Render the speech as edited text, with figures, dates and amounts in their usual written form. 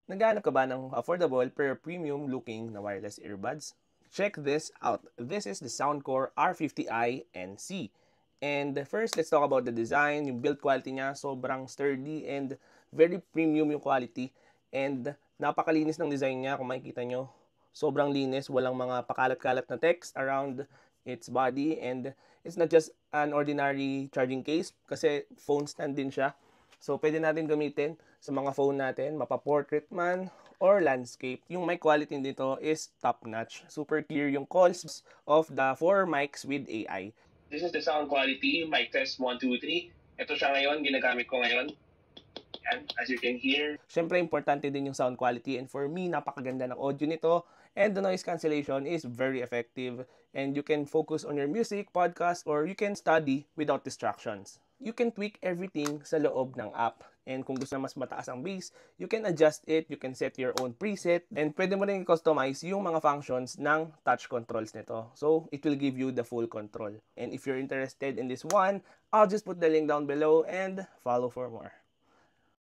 Naghahanap ka ba ng affordable pero premium looking na wireless earbuds? Check this out. This is the Soundcore R50i NC. And first, let's talk about the design. Yung build quality niya, sobrang sturdy and very premium yung quality. And napakalinis ng design niya. Kung makikita nyo, sobrang linis. Walang mga pakalat-kalat na text around its body. And it's not just an ordinary charging case kasi phone stand din siya. So, pwede natin gamitin sa mga phone natin, mapa-portrait man or landscape. Yung mic quality nito is top-notch. Super clear yung calls of the 4 mics with AI. This is the sound quality, mic test 1, 2, 3. Ito siya ngayon, ginagamit ko ngayon. And as you can hear, syempre importante din yung sound quality, and for me, napakaganda ng audio nito, and the noise cancellation is very effective, and you can focus on your music, podcast, or you can study without distractions. You can tweak everything sa loob ng app. And kung gusto na mas mataas ang bass, you can adjust it, you can set your own preset, and pwede mo rin i-customize yung mga functions ng touch controls nito. So, it will give you the full control. And if you're interested in this one, I'll just put the link down below and follow for more.